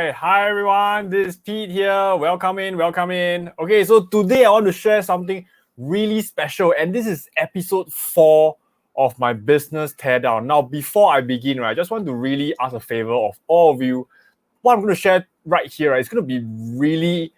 right. Hi, everyone. This is Pete here. Welcome in. Welcome in. Okay, so today I want to share something really special, and this is episode 4 of my business teardown. Now, before I begin, right, I just want to really ask a favor of all of you. What I'm going to share right here, right, it's going to be really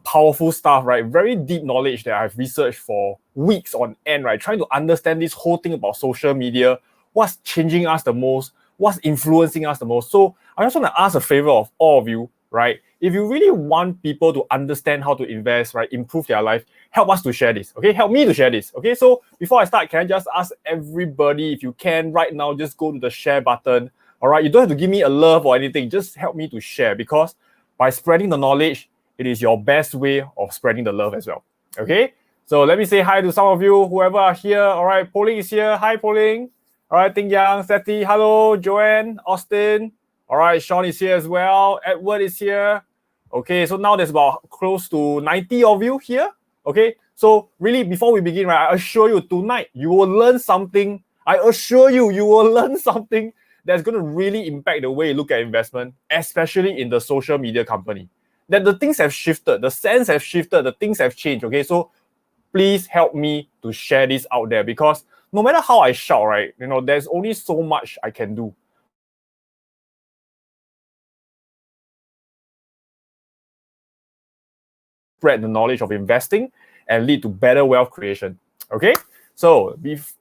powerful stuff, right? Very deep knowledge that I've researched for weeks on end, right? Trying to understand this whole thing about social media, what's changing us the most, what's influencing us the most. So I just want to ask a favor of all of you, right? If you really want people to understand how to invest, right, improve their life, help us to share this, okay? Help me to share this, okay? So before I start, can I just ask everybody, if you can right now, just go to the share button, all right? You don't have to give me a love or anything. Just help me to share, because by spreading the knowledge, it is your best way of spreading the love as well, okay? So let me say hi to some of you, whoever are here, all right? Pauling is here. Hi, Pauling. All right, Ting Yang, Seti, hello, Joanne, Austin. All right, Sean is here as well. Edward is here. Okay, so now there's about close to 90 of you here. Okay, so really, before we begin, right, I assure you tonight you will learn something. I assure you, you will learn something that's going to really impact the way you look at investment, especially in the social media company. That the things have shifted, the sense have shifted, the things have changed. Okay, so please help me to share this out there, because no matter how I shout, right, there's only so much I can do. Spread the knowledge of investing and lead to better wealth creation. Okay, so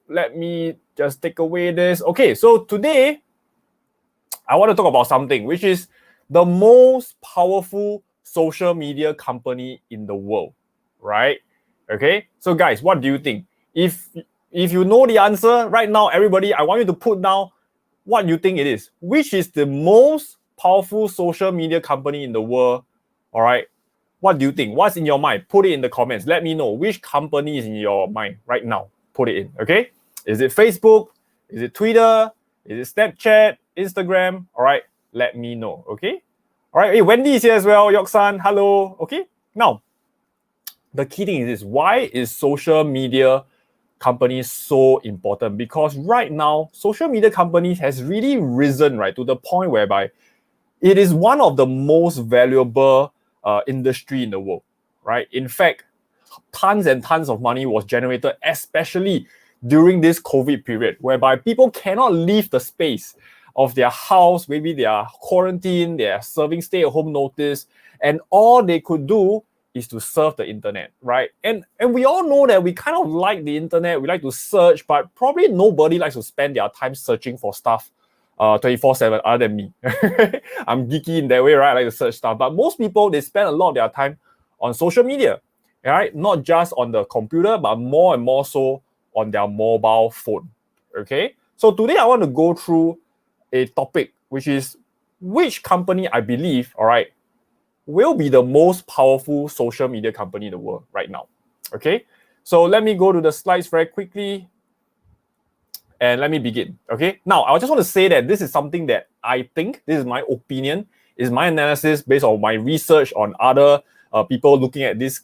let me just take away this. Okay, so today I want to talk about something which is the most powerful social media company in the world, right? Okay, so guys, what do you think? If you know the answer right now, everybody, I want you to put down what you think it is. Which is the most powerful social media company in the world? All right. What do you think? What's in your mind? Put it in the comments. Let me know which company is in your mind right now. Put it in, okay? Is it Facebook? Is it Twitter? Is it Snapchat? Instagram? All right, let me know, okay? All right, hey, Wendy is here as well. Yoksan, hello. Okay, now, the key thing is this. Why is social media companies so important? Because right now, social media companies has really risen, right, to the point whereby it is one of the most valuable industry in the world, right? In fact, tons and tons of money was generated, especially during this COVID period, whereby people cannot leave the space of their house. Maybe they are quarantined, they are serving stay-at-home notice, and all they could do is to surf the internet, right? And we all know that we kind of like the internet, we like to search, but probably nobody likes to spend their time searching for stuff 24/7 other than me. I'm geeky in that way, right? I like to search stuff. But most people, they spend a lot of their time on social media, right? Not just on the computer, but more and more so on their mobile phone. Okay. So today I want to go through a topic, which is which company I believe, all right, will be the most powerful social media company in the world right now. Okay. So let me go to the slides very quickly. And let me begin, okay? Now, I just want to say that this is something that I think, this is my opinion, is my analysis based on my research on other people looking at this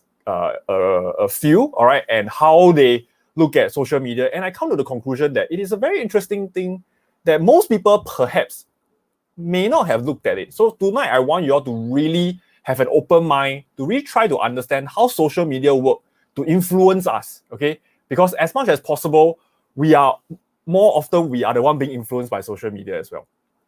field, all right, and how they look at social media. And I come to the conclusion that it is a very interesting thing that most people perhaps may not have looked at it. So tonight, I want you all to really have an open mind, to really try to understand how social media work to influence us, okay? Because as much as possible, more often we are the one being influenced by social media as well,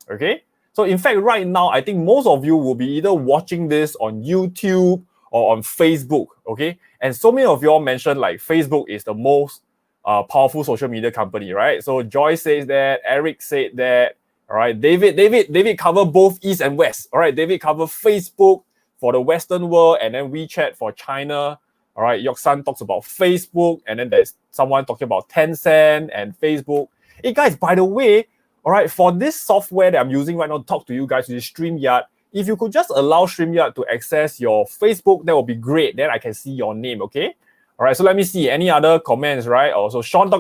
okay? So in fact, right now, I think most of you will be either watching this on YouTube or on Facebook, okay? And so many of you all mentioned like Facebook is the most powerful social media company, right? So Joyce says that, Eric said that, all right? David cover both East and West, all right? David cover Facebook for the Western world and then WeChat for China. All right, Yoksan talks about Facebook, and then there's someone talking about Tencent and Facebook. Hey guys, by the way, all right, for this software that I'm using right now to talk to you guys, which is StreamYard, if you could just allow StreamYard to access your Facebook, that would be great. Then I can see your name, okay? All right, so let me see any other comments, right? Also, Sean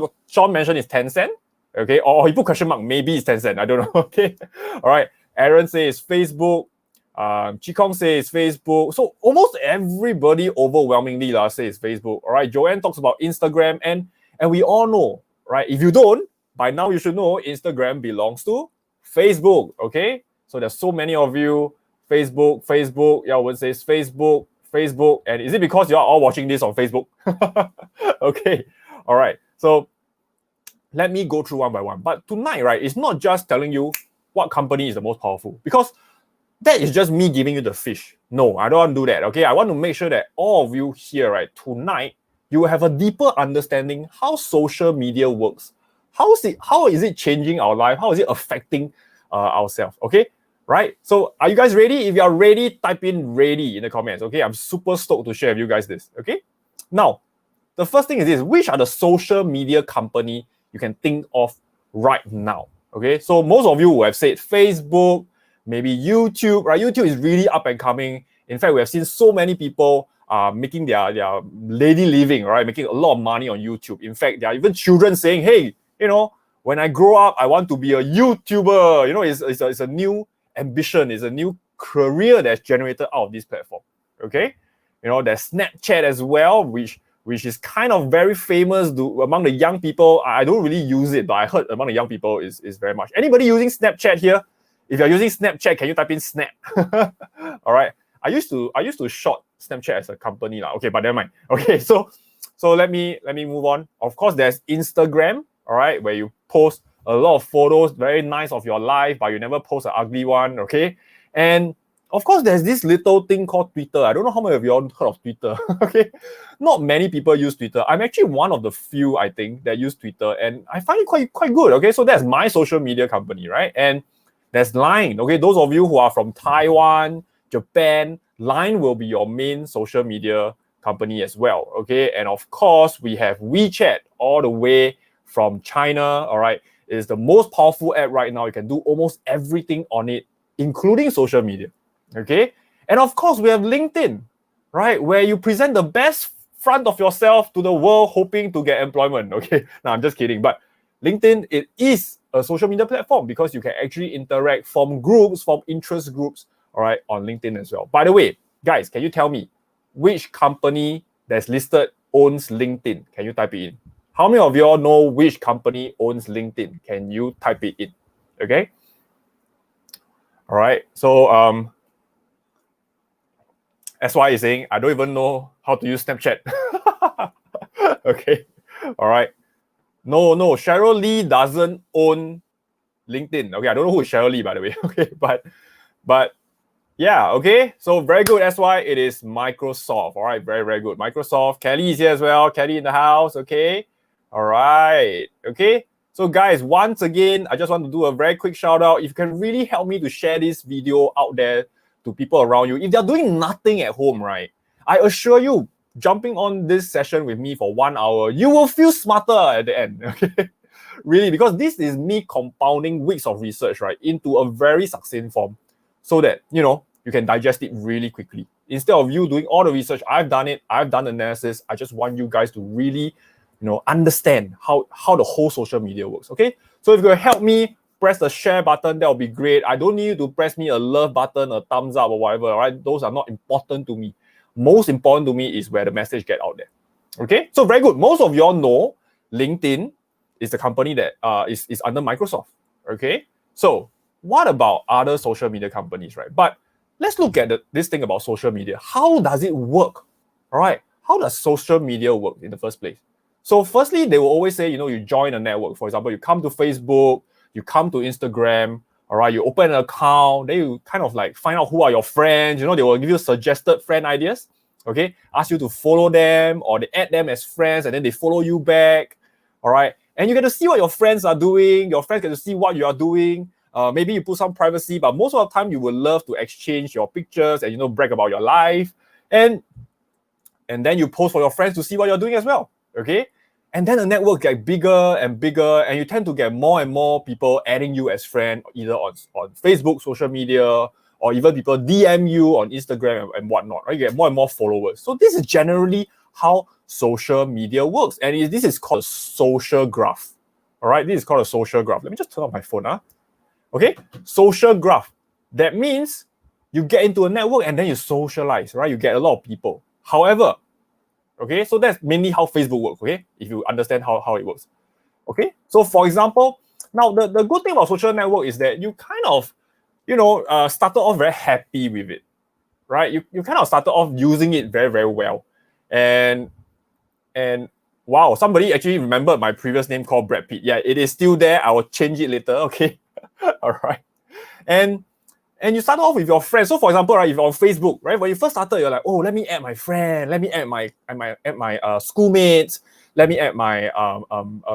mentioned it's Tencent, okay? Or he put question mark, maybe it's Tencent, I don't know, okay? All right, Aaron says Facebook. Chikong says Facebook. So almost everybody overwhelmingly says Facebook. All right. Joanne talks about Instagram, and we all know, right? If you don't, by now you should know Instagram belongs to Facebook. Okay. So there's so many of you. Facebook, Facebook. Yao Wen says Facebook, Facebook. And is it because you are all watching this on Facebook? Okay. All right. So let me go through one by one. But tonight, right, it's not just telling you what company is the most powerful, because that is just me giving you the fish. No, I don't want to do that. Okay. I want to make sure that all of you here, right, tonight, you will have a deeper understanding how social media works. How is it changing our life? How is it affecting ourselves? Okay. Right. So are you guys ready? If you are ready, type in ready in the comments. Okay. I'm super stoked to share with you guys this. Okay. Now, the first thing is this: which are the social media company you can think of right now? Okay. So most of you will have said Facebook, maybe YouTube, right? YouTube is really up and coming. In fact, we have seen so many people making their lady living, right? Making a lot of money on YouTube. In fact, there are even children saying, hey, you know, when I grow up, I want to be a YouTuber. You know, it's a new ambition, it's a new career that's generated out of this platform. Okay. You know, there's Snapchat as well, which is kind of very famous among the young people. I don't really use it, but I heard among the young people is very much. Anybody using Snapchat here? If you're using Snapchat, can you type in Snap? All right. I used to short Snapchat as a company lah. Okay, but never mind. Okay, so let me move on. Of course, there's Instagram. All right, where you post a lot of photos, very nice of your life, but you never post an ugly one. Okay, and of course, there's this little thing called Twitter. I don't know how many of you all heard of Twitter. Okay, not many people use Twitter. I'm actually one of the few, I think, that use Twitter, and I find it quite good. Okay, so that's my social media company, right? And there's Line. Okay, those of you who are from Taiwan, Japan, Line will be your main social media company as well. Okay, and of course, we have WeChat all the way from China. All right, it is the most powerful app right now. You can do almost everything on it, including social media. Okay, and of course, we have LinkedIn, right, where you present the best front of yourself to the world, hoping to get employment. Okay, no, I'm just kidding, but LinkedIn, it is a social media platform because you can actually interact, form groups, form interest groups, all right, on LinkedIn as well. By the way, guys, can you tell me which company that's listed owns LinkedIn? Can you type it in? How many of y'all know which company owns LinkedIn? Can you type it in? Okay. All right. So SY is saying, I don't even know how to use Snapchat. Okay. All right. No, Cheryl Lee doesn't own LinkedIn. Okay, I don't know who is Cheryl Lee, by the way. Okay, but yeah, okay. So very good. That's why it is Microsoft. All right, very, very good. Microsoft. Kelly is here as well. Kelly in the house. Okay. All right. Okay. So guys, once again, I just want to do a very quick shout out. If you can really help me to share this video out there to people around you. If they're doing nothing at home, right? I assure you, jumping on this session with me for 1 hour, you will feel smarter at the end. Okay. Really, because this is me compounding weeks of research, right, into a very succinct form so that, you know, you can digest it really quickly. Instead of you doing all the research, I've done it, I've done analysis. I just want you guys to really, you know, understand how the whole social media works, okay? So if you can help me, press the share button, that will be great. I don't need you to press me a love button, a thumbs up or whatever, all right? Those are not important to me. Most important to me is where the message get out there, okay? So very good. Most of y'all know LinkedIn is the company that is under Microsoft, okay? So what about other social media companies, right? But let's look at this thing about social media. How does it work, all right? How does social media work in the first place? So firstly, they will always say, you know, you join a network. For example, you come to Facebook, you come to Instagram, all right? You open an account, then you kind of like find out who are your friends. You know, they will give you suggested friend ideas, okay? Ask you to follow them, or they add them as friends, and then they follow you back, all right? And you get to see what your friends are doing. Your friends get to see what you are doing. Maybe you put some privacy, but most of the time you will love to exchange your pictures and, you know, brag about your life. And then you post for your friends to see what you're doing as well, okay? And then the network gets bigger and bigger, and you tend to get more and more people adding you as friend, either on Facebook, social media, or even people DM you on Instagram and whatnot, right? You get more and more followers. So this is generally how social media works. And this is called a social graph. All right, this is called a social graph. Let me just turn off my phone. Okay, social graph. That means you get into a network and then you socialize, right? You get a lot of people. However, okay, so that's mainly how Facebook works, okay? If you understand how it works. Okay, so for example, now the good thing about social network is that you kind of started off very happy with it, right? You kind of started off using it very, very well. And wow, somebody actually remembered my previous name called Brad Pitt. Yeah, it is still there. I will change it later. Okay. All right. And you start off with your friends. So for example, right, if you're on Facebook, right, when you first started, you're like, oh, let me add my friend, let me add my schoolmates, let me add my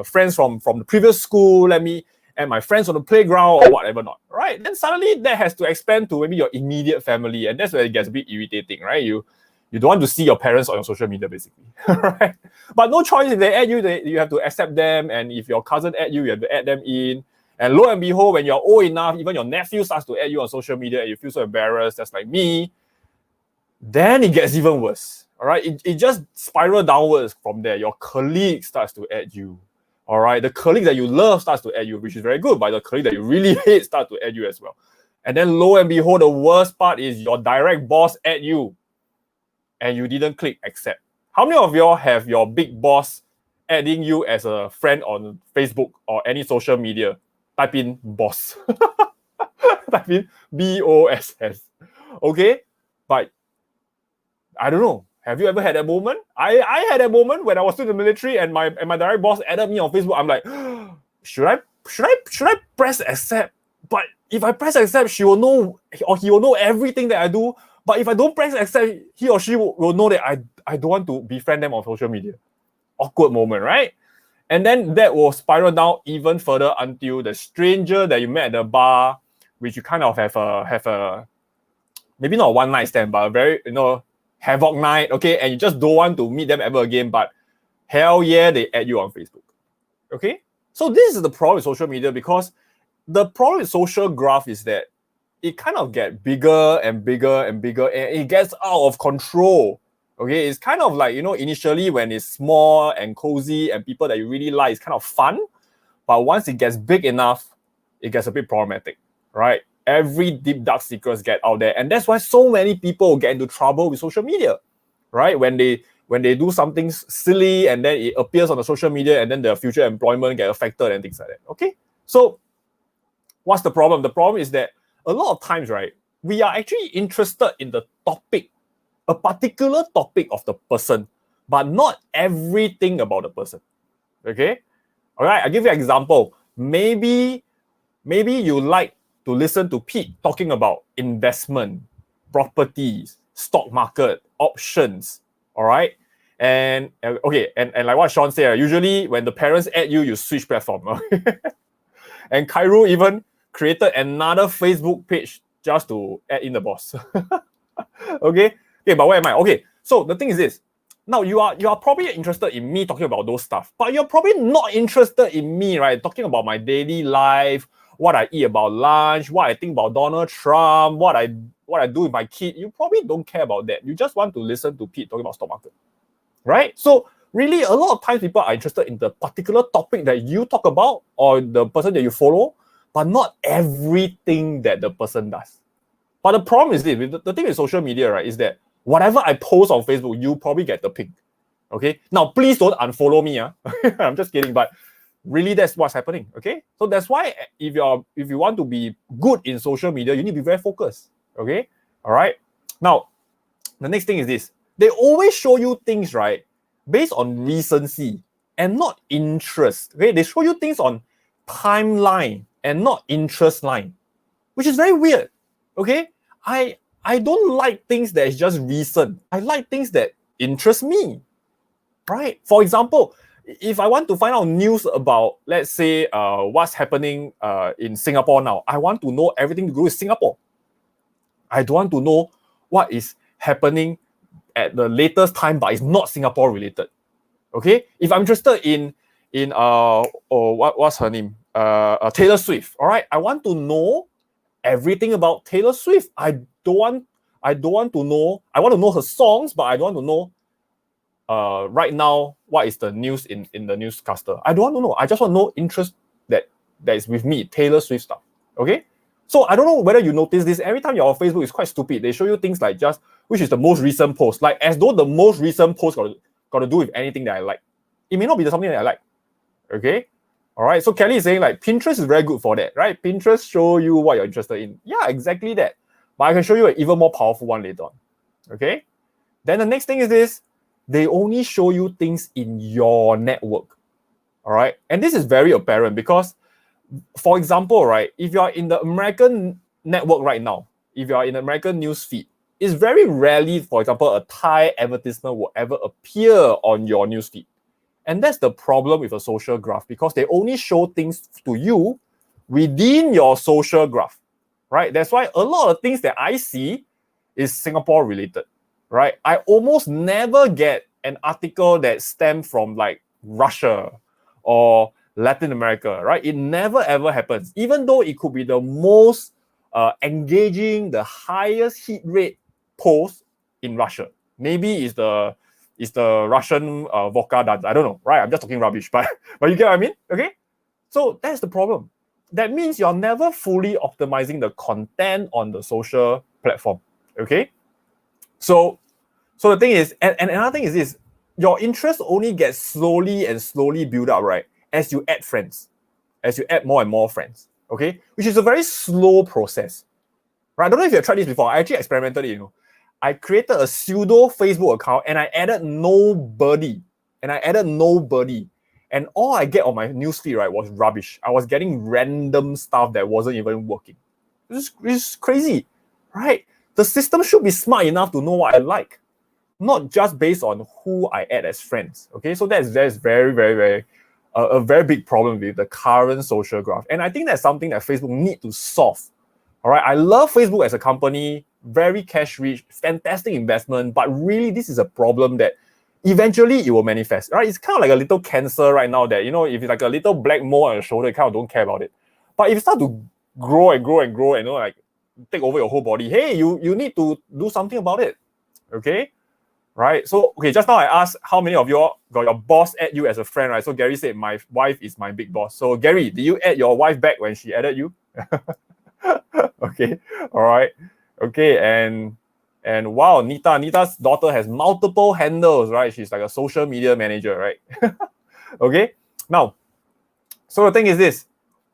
friends from the previous school, let me add my friends on the playground or whatever not, right? Then suddenly that has to expand to maybe your immediate family, and that's where it gets a bit irritating, right? You don't want to see your parents on your social media, basically, right? But no choice. If they add you, you have to accept them, and if your cousin add you, you have to add them in. And lo and behold, when you're old enough, even your nephew starts to add you on social media and you feel so embarrassed, just like me, then it gets even worse. All right. It just spirals downwards from there. Your colleague starts to add you. All right. The colleague that you love starts to add you, which is very good, but the colleague that you really hate starts to add you as well. And then lo and behold, the worst part is your direct boss add you and you didn't click accept. How many of y'all have your big boss adding you as a friend on Facebook or any social media? Type in boss. Type in BOSS. Okay? But I don't know. Have you ever had that moment? I had a moment when I was still in the military and my direct boss added me on Facebook. I'm like, should I press accept? But if I press accept, she will know, or he will know everything that I do. But if I don't press accept, he or she will know that I don't want to befriend them on social media. Awkward moment, right? And then that will spiral down even further until the stranger that you met at the bar, which you kind of have a maybe not a one night stand, but a very havoc night, okay? And you just don't want to meet them ever again, but hell yeah, they add you on Facebook, okay? So this is the problem with social media, because the problem with social graph is that it kind of gets bigger and bigger and bigger, and it gets out of control. Okay, it's kind of like, initially when it's small and cozy and people that you really like, it's kind of fun. But once it gets big enough, it gets a bit problematic, right? Every deep, dark secrets get out there. And that's why so many people get into trouble with social media, right? When they do something silly and then it appears on the social media and then their future employment get affected and things like that, okay? So what's the problem? The problem is that a lot of times, right, we are actually interested in the topic, a particular topic of the person, but not everything about the person. Okay? All right, I'll give you an example. Maybe you like to listen to Pete talking about investment, properties, stock market, options. All right? And okay, and like what Sean said, usually when the parents add you, you switch platform. And Cairo even created another Facebook page just to add in the boss. Okay, but where am I? Okay, so the thing is this. Now you are probably interested in me talking about those stuff, but you're probably not interested in me, right? Talking about my daily life, what I eat about lunch, what I think about Donald Trump, what I do with my kid. You probably don't care about that. You just want to listen to Pete talking about stock market, right? So really, a lot of times people are interested in the particular topic that you talk about or the person that you follow, but not everything that the person does. But the problem is this, the thing with social media, right, is that whatever I post on Facebook, you probably get the ping. Okay? Now, please don't unfollow me. I'm just kidding, but really that's what's happening. Okay? So that's why if you want to be good in social media, you need to be very focused. Okay? All right? Now, the next thing is this. They always show you things, right, based on recency and not interest. Okay? They show you things on timeline and not interest line, which is very weird. Okay? I don't like things that is just recent. I like things that interest me, right? For example, if I want to find out news about, let's say, what's happening in Singapore now, I want to know everything to do with Singapore. I don't want to know what is happening at the latest time, but it's not Singapore related. Okay? If I'm interested in what's her name? Taylor Swift. All right, I want to know everything about Taylor Swift. I want to know. I want to know her songs, but I don't want to know right now what is the news in the newscaster. I don't want to know. I just want to know interest that is with me, Taylor Swift stuff. Okay? So I don't know whether you notice this. Every time you're on Facebook, it's quite stupid. They show you things like just which is the most recent post, like as though the most recent post got to do with anything that I like. It may not be something that I like. Okay? All right. So Kelly is saying like Pinterest is very good for that, right? Pinterest show you what you're interested in. Yeah, exactly that. But I can show you an even more powerful one later on. Okay. Then the next thing is this: they only show you things in your network. All right. And this is very apparent because, for example, right, if you're in the American network right now, if you're in the American news feed, it's very rarely, for example, a Thai advertisement will ever appear on your news feed. And that's the problem with a social graph, because they only show things to you within your social graph, right? That's why a lot of things that I see is Singapore related, right? I almost never get an article that stems from like Russia or Latin America, right? It never ever happens, even though it could be the most engaging, the highest hit rate post in Russia. Maybe it's the Russian vodka dance. I don't know, right? I'm just talking rubbish, but you get what I mean? Okay, so that's the problem. That means you're never fully optimizing the content on the social platform. Okay, so the thing is, and another thing is this: your interest only gets slowly and slowly built up, right? As you add friends, as you add more and more friends. Okay, which is a very slow process. Right? I don't know if you've tried this before. I actually experimented it, I created a pseudo Facebook account and I added nobody. And all I get on my newsfeed, right, was rubbish. I was getting random stuff that wasn't even working. It's crazy, right? The system should be smart enough to know what I like, not just based on who I add as friends. Okay, so that's very, very, very a very big problem with the current social graph. And I think that's something that Facebook need to solve. All right, I love Facebook as a company, very cash rich, fantastic investment, but really this is a problem that eventually it will manifest, right? It's kind of like a little cancer right now that, if it's like a little black mole on your shoulder, you kind of don't care about it. But if you start to grow and grow and grow and, like take over your whole body, hey, you need to do something about it, okay? Right? So, okay, just now I asked how many of you all got your boss add you as a friend, right? So Gary said, my wife is my big boss. So Gary, did you add your wife back when she added you? Okay, all right, okay, and wow, Nita's daughter has multiple handles, right? She's like a social media manager, right? Okay, now, so the thing is this: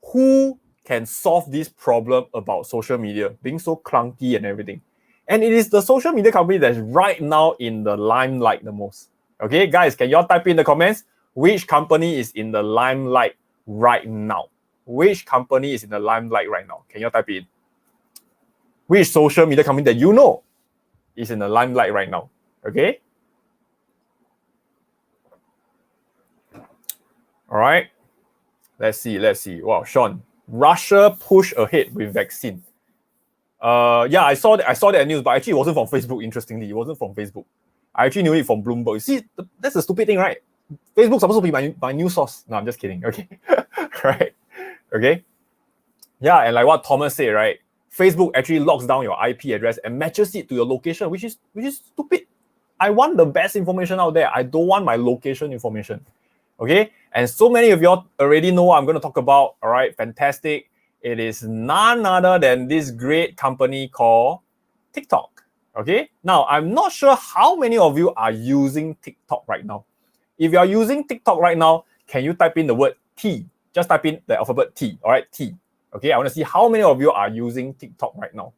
who can solve this problem about social media being so clunky and everything? And it is the social media company that's right now in the limelight the most. Okay, guys, can y'all type in the comments which company is in the limelight right now? Which company is in the limelight right now? Can you type in? Which social media company that you know is in the limelight right now? Okay. All right. Let's see. Wow, Sean. Russia push ahead with vaccine. Yeah, I saw that news, but actually it wasn't from Facebook. Interestingly, it wasn't from Facebook. I actually knew it from Bloomberg. See, that's the stupid thing, right? Facebook's supposed to be my news source. No, I'm just kidding. Okay. Right. Okay. Yeah, and like what Thomas said, right? Facebook actually locks down your IP address and matches it to your location, which is stupid. I want the best information out there. I don't want my location information. Okay? And so many of y'all already know what I'm going to talk about. All right, fantastic. It is none other than this great company called TikTok. Okay? Now, I'm not sure how many of you are using TikTok right now. If you are using TikTok right now, can you type in the word T? Just type in the alphabet T. All right, T. Okay, I want to see how many of you are using TikTok right now.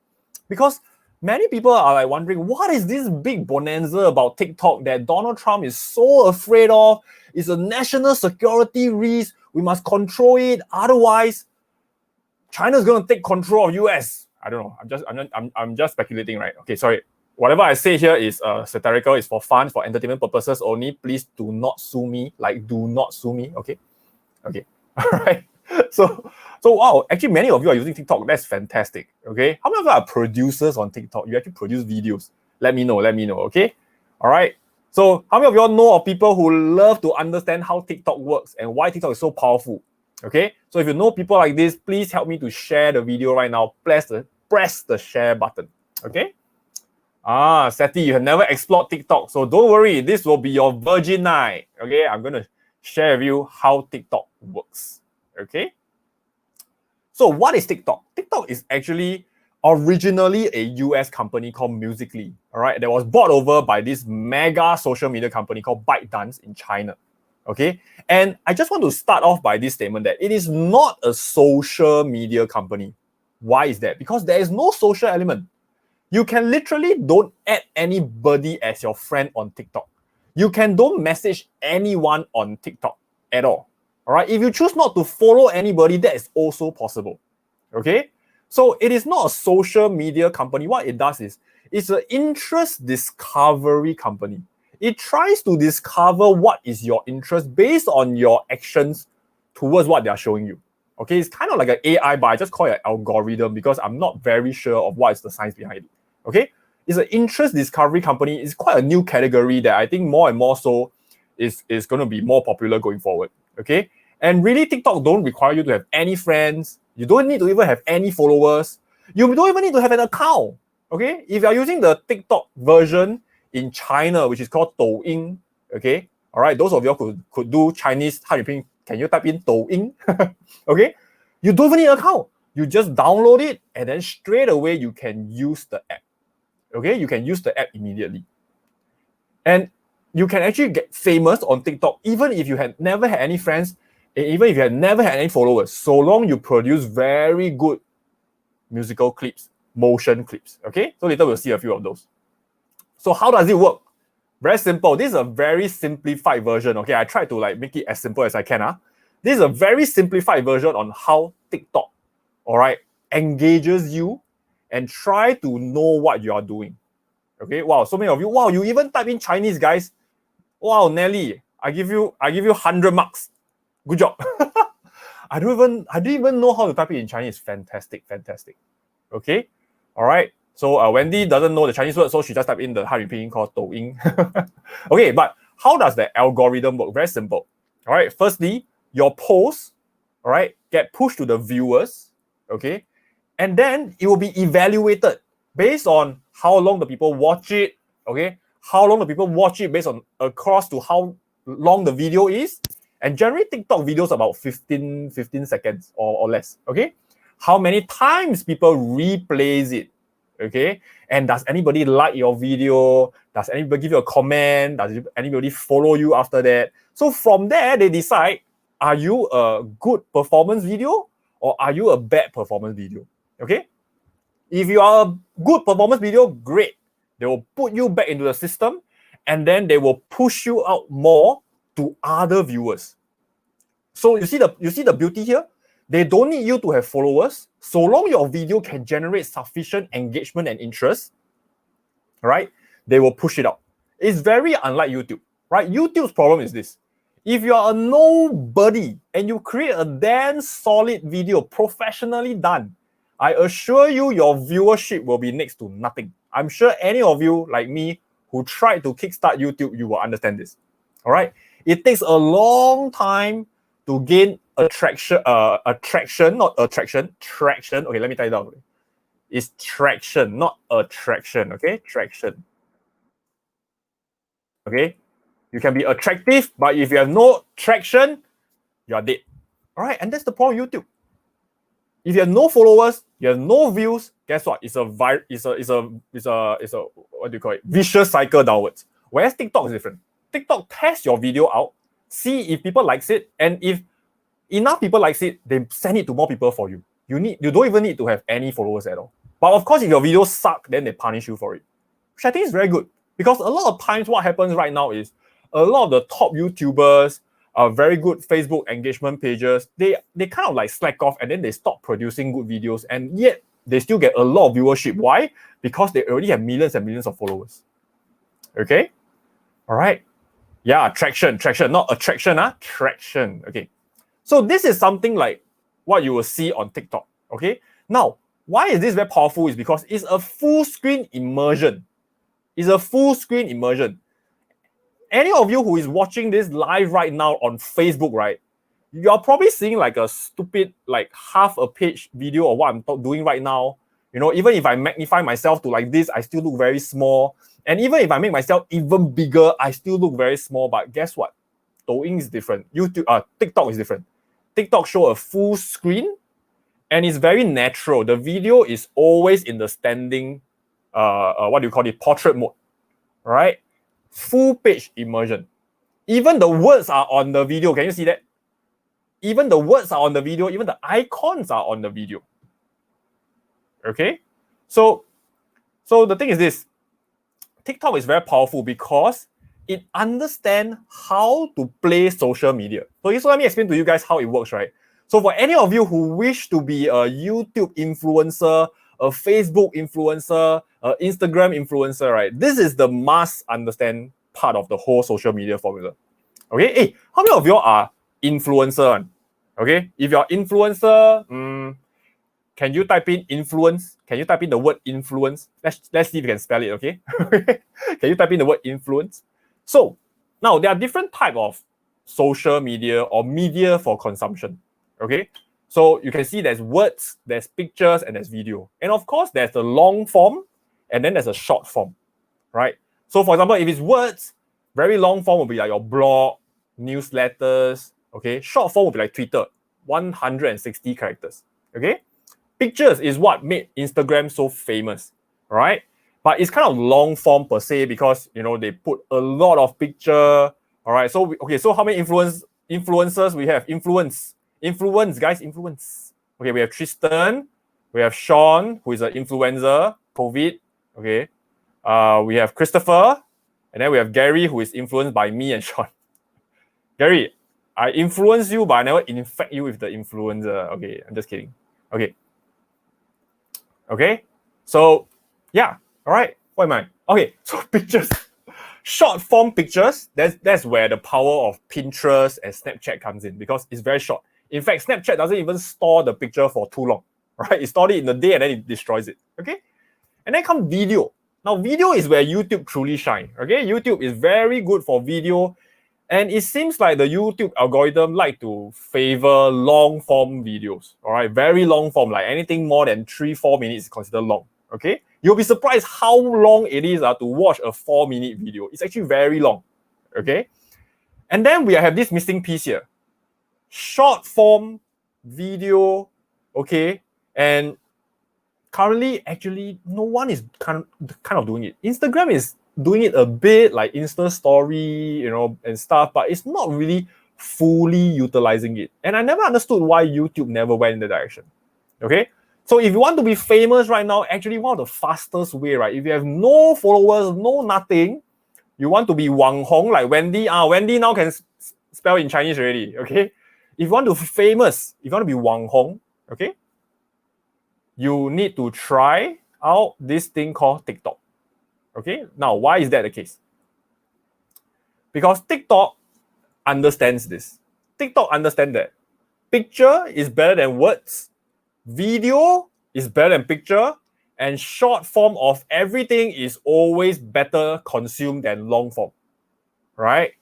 Because many people are like wondering, what is this big bonanza about TikTok that Donald Trump is so afraid of? It's a national security risk. We must control it. Otherwise, China's going to take control of US. I don't know. I'm just speculating, right? Okay, sorry. Whatever I say here is satirical. It's for fun, for entertainment purposes only. Please do not sue me. Like, do not sue me. Okay. Okay. All right. So wow, actually many of you are using TikTok. That's fantastic. Okay. How many of you are producers on TikTok? You actually produce videos. Let me know. Okay. All right. So how many of y'all know of people who love to understand how TikTok works and why TikTok is so powerful? Okay. So if you know people like this, please help me to share the video right now. Press the share button. Okay. Seti, you have never explored TikTok, so don't worry. This will be your virgin night. Okay. I'm gonna share with you how TikTok works. Okay. So what is TikTok? TikTok is actually originally a US company called Musical.ly, all right, that was bought over by this mega social media company called ByteDance in China. Okay, and I just want to start off by this statement that it is not a social media company. Why is that? Because there is no social element. You can literally don't add anybody as your friend on TikTok. You can don't message anyone on TikTok at all. All right. If you choose not to follow anybody, that is also possible. Okay. So it is not a social media company. What it does is it's an interest discovery company. It tries to discover what is your interest based on your actions towards what they are showing you. Okay, it's kind of like an AI, but I just call it an algorithm because I'm not very sure of what is the science behind it. Okay, it's an interest discovery company. It's quite a new category that I think more and more so is going to be more popular going forward. Okay, and really TikTok don't require you to have any friends. You don't need to even have any followers. You don't even need to have an account. Okay, if you are using the TikTok version in China, which is called Douyin, okay, all right, those of you could do Chinese Hanyu can you type in Douyin? Okay, you don't even need an account. You just download it and then straight away you can use the app. Okay, you can use the app immediately. And you can actually get famous on TikTok even if you had never had any friends, and even if you had never had any followers, so long you produce very good musical clips, motion clips. Okay, so later we'll see a few of those. So how does it work? Very simple. This is a very simplified version. Okay, I tried to like make it as simple as I can. This is a very simplified version on how TikTok, all right, engages you and try to know what you are doing. Okay, wow, so many of you, wow, you even type in Chinese, guys. Wow, Nelly, I give you 100 marks. Good job. I didn't even know how to type it in Chinese. Fantastic. Okay, all right. So Wendy doesn't know the Chinese word, so she just typed in the Hanyu pinyin called Douyin. Okay, but how does the algorithm work? Very simple. All right. Firstly, your posts, all right, get pushed to the viewers. Okay, and then it will be evaluated based on how long the people watch it. Okay, how long the people watch it based on across to how long the video is. And generally, TikTok videos about 15 seconds or less. Okay, how many times people replays it. Okay, and does anybody like your video? Does anybody give you a comment? Does anybody follow you after that? So from there, they decide, are you a good performance video or are you a bad performance video? Okay, if you are a good performance video, great. They will put you back into the system and then they will push you out more to other viewers. So you see the beauty here? They don't need you to have followers. So long your video can generate sufficient engagement and interest, right? They will push it out. It's very unlike YouTube, right? YouTube's problem is this. If you are a nobody and you create a damn solid video, professionally done, I assure you your viewership will be next to nothing. I'm sure any of you like me who tried to kickstart YouTube, you will understand this. All right? It takes a long time to gain traction. Okay, let me tell you down. It's traction, not attraction. Okay, traction. Okay, you can be attractive, but if you have no traction, you are dead. All right, and that's the problem with YouTube. If you have no followers, you have no views. Guess what? It's a what do you call it? Vicious cycle downwards. Whereas TikTok is different. TikTok tests your video out, see if people likes it, and if enough people likes it, they send it to more people for you. You don't even need to have any followers at all. But of course, if your videos suck, then they punish you for it, which I think is very good. Because a lot of times what happens right now is a lot of the top YouTubers, very good Facebook engagement pages, they kind of like slack off and then they stop producing good videos, and yet they still get a lot of viewership. Why? Because they already have millions and millions of followers. Okay? All right. Yeah, traction, not attraction, traction. Okay. So this is something like what you will see on TikTok. Okay. Now, why is this very powerful? Is because it's a full screen immersion. It's a full screen immersion. Any of you who is watching this live right now on Facebook, right? You're probably seeing like a stupid, like half a page video of what I'm doing right now. You know, even if I magnify myself to like this, I still look very small. And even if I make myself even bigger, I still look very small. But guess what? Douyin is different. TikTok is different. TikTok show a full screen and it's very natural. The video is always in the standing, what do you call it? Portrait mode, right? Full page immersion. Even the words are on the video. Can you see that? Even the words are on the video. Even the icons are on the video. Okay? So the thing is this. TikTok is very powerful because it understands how to play social media. So let me explain to you guys how it works, right? So for any of you who wish to be a YouTube influencer, a Facebook influencer, an Instagram influencer, right? This is the must understand part of the whole social media formula. Okay? Hey, how many of you are influencer? Okay? If you're influencer, can you type in influence? Can you type in the word influence? Let's see if you can spell it, okay? Can you type in the word influence? So now there are different types of social media or media for consumption. Okay. So you can see there's words, there's pictures, and there's video. And of course, there's the long form and then there's a short form. Right? So for example, if it's words, very long form will be like your blog, newsletters. Okay. Short form will be like Twitter, 160 characters. Okay. Pictures is what made Instagram so famous, right? But it's kind of long form per se because they put a lot of picture. All right. So so how many influencers we have? Influence, guys, influence. Okay, we have Tristan, we have Sean, who is an influencer, COVID. Okay. We have Christopher, and then we have Gary, who is influenced by me and Sean. Gary, I influence you, but I never infect you with the influencer. Okay, I'm just kidding. Okay, so yeah, all right. What am I? Okay, so pictures, short form pictures. That's where the power of Pinterest and Snapchat comes in because it's very short. In fact, Snapchat doesn't even store the picture for too long, right? It stores it in the day and then it destroys it. Okay, and then comes video. Now, video is where YouTube truly shine. Okay, YouTube is very good for video. And it seems like the YouTube algorithm like to favor long form videos. All right, very long form, like anything more than 3-4 minutes is considered long. Okay, you'll be surprised how long it is to watch a 4-minute video. It's actually very long. Okay, and then we have this missing piece here, short form video. Okay, and currently, actually, no one is kind of doing it. Instagram is doing it a bit like Insta story, and stuff, but it's not really fully utilizing it. And I never understood why YouTube never went in the direction. Okay, so if you want to be famous right now, actually one of the fastest way, right? If you have no followers, no nothing, you want to be Wang Hong like Wendy. Wendy now can spell in Chinese already. Okay, if you want to be famous, if you want to be Wang Hong, okay, you need to try out this thing called TikTok. Okay, now why is that the case? Because TikTok understands this. TikTok understands that picture is better than words, video is better than picture, and short form of everything is always better consumed than long form. Right?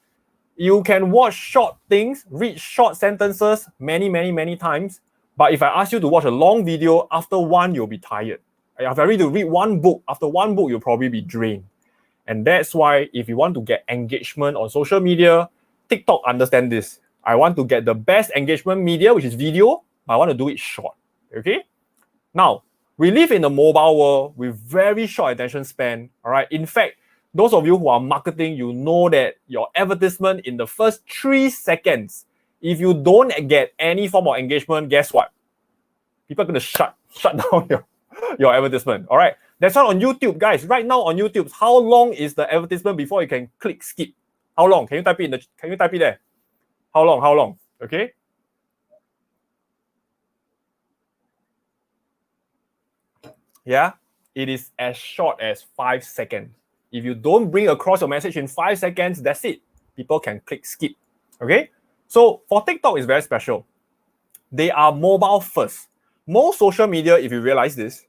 You can watch short things, read short sentences many times, but if I ask you to watch a long video, after one, you'll be tired. If I need to read one book, after one book, you'll probably be drained. And that's why if you want to get engagement on social media, TikTok understands this. I want to get the best engagement media, which is video, but I want to do it short. Okay? Now, we live in a mobile world with very short attention span. All right. In fact, those of you who are marketing, you know that your advertisement in the first 3 seconds, if you don't get any form of engagement, guess what? People are going to shut down your advertisement. All right. That's why on YouTube, guys. Right now on YouTube, how long is the advertisement before you can click skip? How long? Can you type it there? How long? Okay. Yeah. It is as short as 5 seconds. If you don't bring across your message in 5 seconds, that's it. People can click skip. Okay. So for TikTok, it's very special. They are mobile first. Most social media, if you realize this,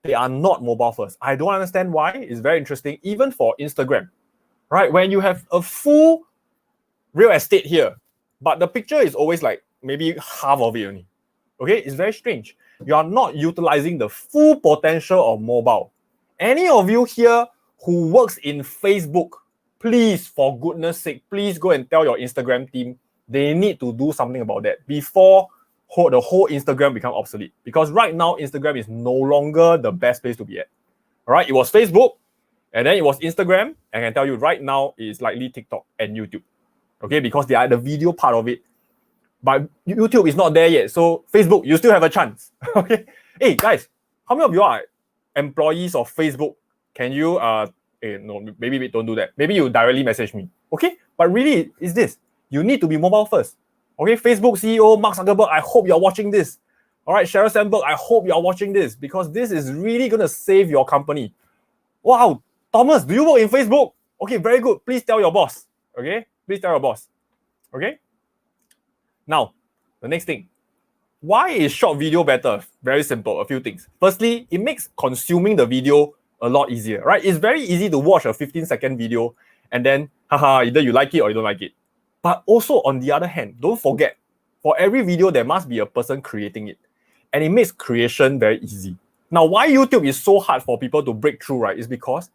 they are not mobile first. I don't understand why. It's very interesting. Even for Instagram, right? When you have a full real estate here, but the picture is always like maybe half of it only. Okay, it's very strange. You are not utilizing the full potential of mobile. Any of you here who works in Facebook, please, for goodness sake, please go and tell your Instagram team they need to do something about that before the whole Instagram become obsolete. Because right now, Instagram is no longer the best place to be at. All right, it was Facebook, and then it was Instagram. And I can tell you right now, it's likely TikTok and YouTube. okay, because they are the video part of it. But YouTube is not there yet. So Facebook, you still have a chance. Okay. Hey guys, how many of you are employees of Facebook? Can you no, maybe don't do that. Maybe you directly message me. Okay. But really, is this? You need to be mobile first. Okay. Facebook CEO Mark Zuckerberg, I hope you're watching this. All right, Sheryl Sandberg, I hope you're watching this because this is really gonna save your company. Wow, Thomas, do you work in Facebook? Okay, very good. Please tell your boss. Okay, please tell your boss. Okay. Now, the next thing. Why is short video better? Very simple, a few things. Firstly, it makes consuming the video a lot easier, right? It's very easy to watch a 15-second video and then, haha, either you like it or you don't like it. But also, on the other hand, don't forget, for every video, there must be a person creating it. And it makes creation very easy. Now, why YouTube is so hard for people to break through, right, is because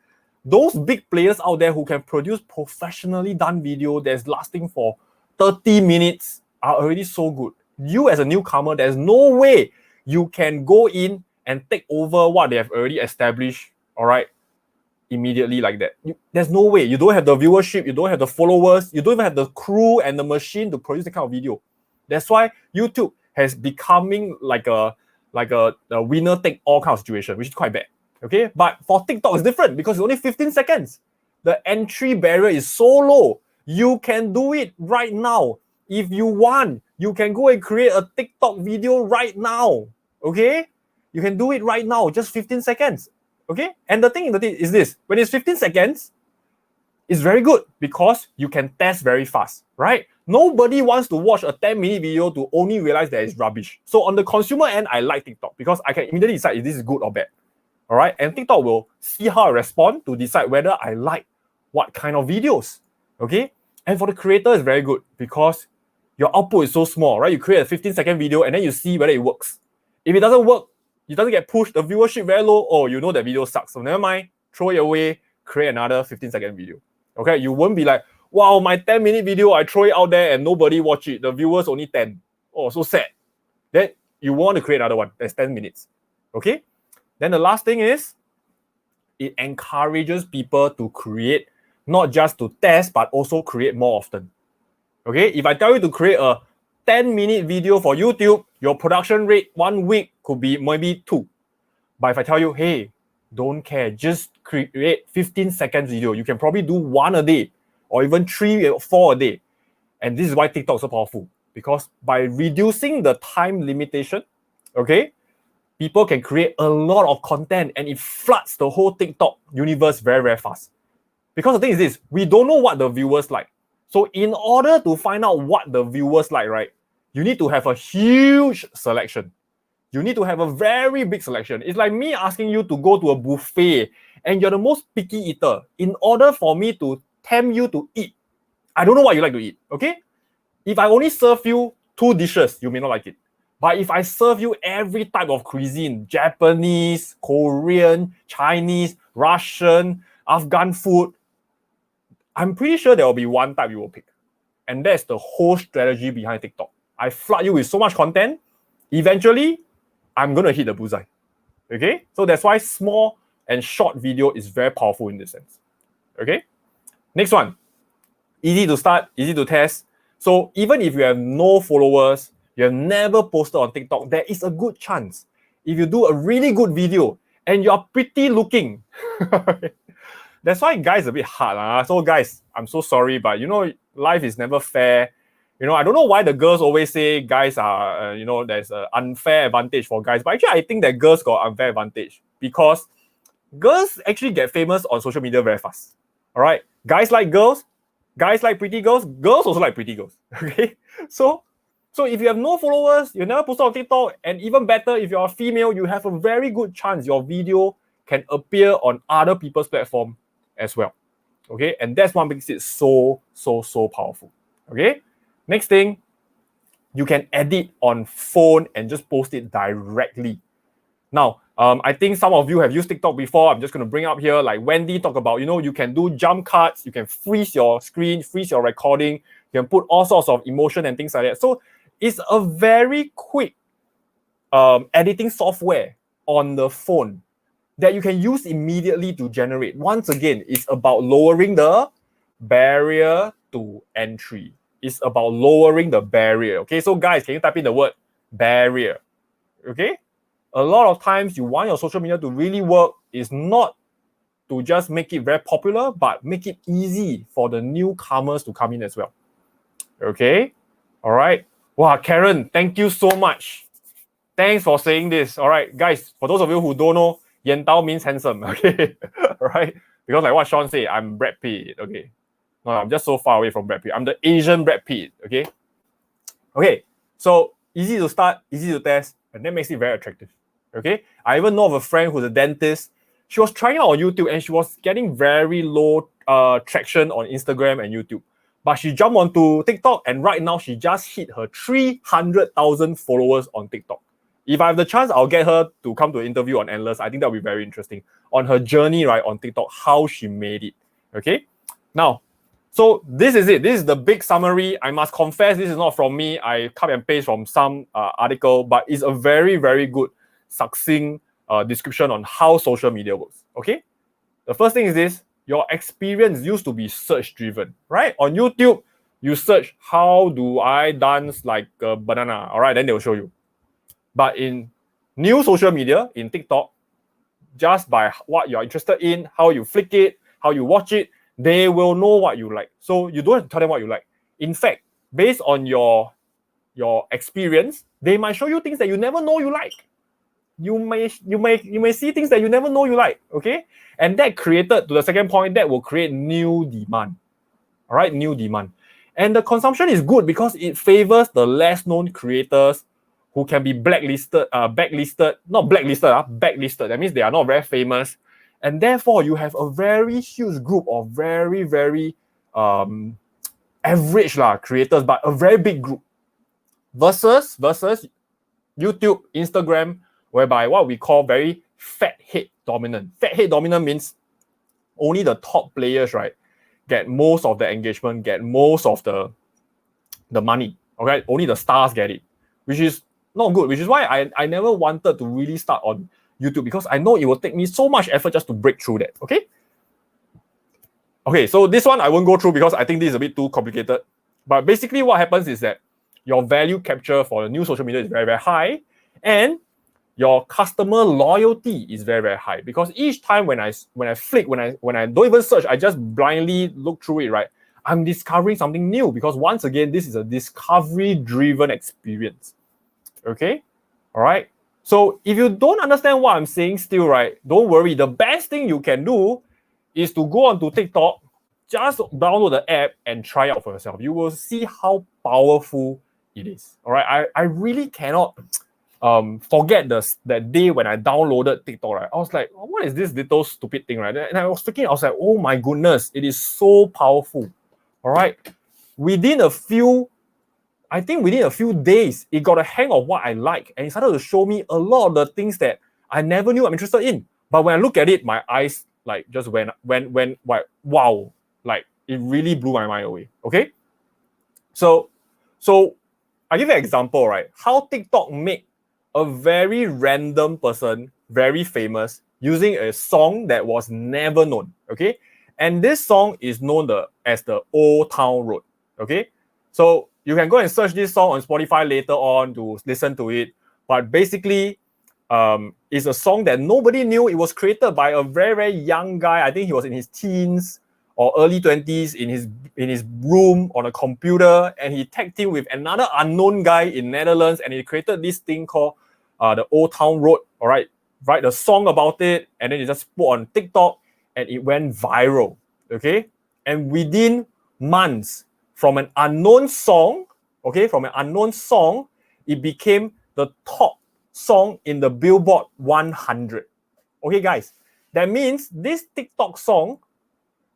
those big players out there who can produce professionally done video that's lasting for 30 minutes are already so good. You as a newcomer, there's no way you can go in and take over what they have already established, all right, immediately like that. There's no way. You don't have the viewership, you don't have the followers, you don't even have the crew and the machine to produce the kind of video. That's why YouTube has becoming like a winner take all kind of situation, which is quite bad. Okay, but for TikTok it's different because it's only 15 seconds. The entry barrier is so low. You can do it right now. If you want, you can go and create a TikTok video right now. Okay, you can do it right now, just 15 seconds. Okay, and the thing is this: when it's 15 seconds, it's very good because you can test very fast, right? Nobody wants to watch a 10-minute video to only realize that it's rubbish. So on the consumer end, I like TikTok because I can immediately decide if this is good or bad. All right, and TikTok will see how I respond to decide whether I like what kind of videos. Okay, and for the creator, it's very good because your output is so small, right? You create a 15-second video and then you see whether it works. If it doesn't work, it doesn't get pushed, the viewership very low, oh, you know that video sucks. So never mind, throw it away, create another 15-second video. Okay, you won't be like, wow, my 10-minute video, I throw it out there and nobody watch it. The viewers only 10. Oh, so sad. Then you want to create another one that's 10 minutes. Okay? Then the last thing is, it encourages people to create, not just to test, but also create more often. Okay? If I tell you to create a 10-minute video for YouTube, your production rate 1 week could be maybe 2. But if I tell you, hey, don't care, just create 15-second video. You can probably do 1 a day or even 3 or 4 a day. And this is why TikTok is so powerful, because by reducing the time limitation, okay, people can create a lot of content and it floods the whole TikTok universe very, very fast. Because the thing is this, we don't know what the viewers like. So in order to find out what the viewers like, right, you need to have a huge selection. You need to have a very big selection. It's like me asking you to go to a buffet and you're the most picky eater. In order for me to tempt you to eat, I don't know what you like to eat, okay? If I only serve you 2 dishes, you may not like it. But if I serve you every type of cuisine, Japanese, Korean, Chinese, Russian, Afghan food, I'm pretty sure there will be one type you will pick. And that's the whole strategy behind TikTok. I flood you with so much content, eventually, I'm going to hit the bullseye. Okay? So that's why small and short video is very powerful in this sense. Okay? Next one. Easy to start, easy to test. So even if you have no followers, you have never posted on TikTok, there is a good chance if you do a really good video and you're pretty looking. That's why guys a bit hard. So guys, I'm so sorry, but you know, life is never fair. You know, I don't know why the girls always say guys are, there's an unfair advantage for guys. But actually, I think that girls got unfair advantage because girls actually get famous on social media very fast. All right? Guys like girls, guys like pretty girls, girls also like pretty girls. Okay? So if you have no followers, you never post on TikTok, and even better, if you're a female, you have a very good chance your video can appear on other people's platform as well. Okay? And that's what makes it so powerful. Okay? Next thing, you can edit on phone and just post it directly. Now, I think some of you have used TikTok before. I'm just going to bring up here, like Wendy talked about, you can do jump cuts, you can freeze your screen, freeze your recording, you can put all sorts of emotion and things like that. So it's a very quick editing software on the phone that you can use immediately to generate. Once again, it's about lowering the barrier to entry. is about lowering the barrier. Okay, so guys, can you type in the word barrier? Okay, a lot of times you want your social media to really work is not to just make it very popular, but make it easy for the newcomers to come in as well. Okay, all right. Wow, Karen, thank you so much. Thanks for saying this. All right, guys, for those of you who don't know, Yan Dao means handsome. Okay, all right. Because like what Sean said, I'm Brad Pitt. Okay, no, I'm just so far away from Brad Pitt. I'm the Asian Brad Pitt. Okay, okay. So easy to start, easy to test, and that makes it very attractive. Okay, I even know of a friend who's a dentist. She was trying out on YouTube and she was getting very low traction on Instagram and YouTube. But she jumped onto TikTok and right now she just hit her 300,000 followers on TikTok. If I have the chance, I'll get her to come to an interview on Endless. I think that'll be very interesting. On her journey, right, on TikTok, how she made it. Okay? Now, so this is it. This is the big summary. I must confess, this is not from me. I cut and paste from some article, but it's a very, very good, succinct description on how social media works. Okay? The first thing is this. Your experience used to be search driven, right? On YouTube, you search, how do I dance like a banana? All right, then they'll show you. But in new social media, in TikTok, just by what you're interested in, how you flick it, how you watch it, they will know what you like. So you don't have to tell them what you like. In fact, based on your experience, they might show you things that you never know you like. You may see things that you never know you like, okay? And that created, to the second point, that will create new demand. All right, new demand. And the consumption is good because it favors the less known creators who can be blacklisted. That means they are not very famous. And therefore, you have a very huge group of very, very average creators, but a very big group. Versus YouTube, Instagram, whereby what we call very fat head dominant. Fat head dominant means only the top players, right, get most of the engagement, get most of the money. Okay, only the stars get it, which is not good. Which is why I never wanted to really start on YouTube because I know it will take me so much effort just to break through that. Okay. Okay, so this one I won't go through because I think this is a bit too complicated. But basically, what happens is that your value capture for the new social media is very, very high, and your customer loyalty is very, very high because each time when I flick, when I don't even search, I just blindly look through it, right? I'm discovering something new because once again, this is a discovery-driven experience. Okay, all right. So if you don't understand what I'm saying still, right, don't worry. The best thing you can do is to go onto TikTok, just download the app and try out for yourself. You will see how powerful it is. All right, I really cannot forget that day when I downloaded TikTok, right? I was like, oh, what is this little stupid thing, right? And I was thinking, I was like, oh my goodness, it is so powerful. All right. Within a few days, it got a hang of what I like. And it started to show me a lot of the things that I never knew I'm interested in. But when I look at it, my eyes like just went wow. Like it really blew my mind away. Okay. So I give you an example, right? How TikTok made a very random person very famous using a song that was never known, okay? And this song is known as the Old Town Road, okay? So you can go and search this song on Spotify later on to listen to it. But basically, it's a song that nobody knew. It was created by a very, very young guy. I think he was in his teens or early 20s in his room on a computer, and he tagged team with another unknown guy in Netherlands, and he created this thing called the Old Town Road. All right, write a song about it, and then he just put on TikTok, and it went viral. Okay, and within months, from an unknown song, it became the top song in the Billboard 100. Okay, guys, that means this TikTok song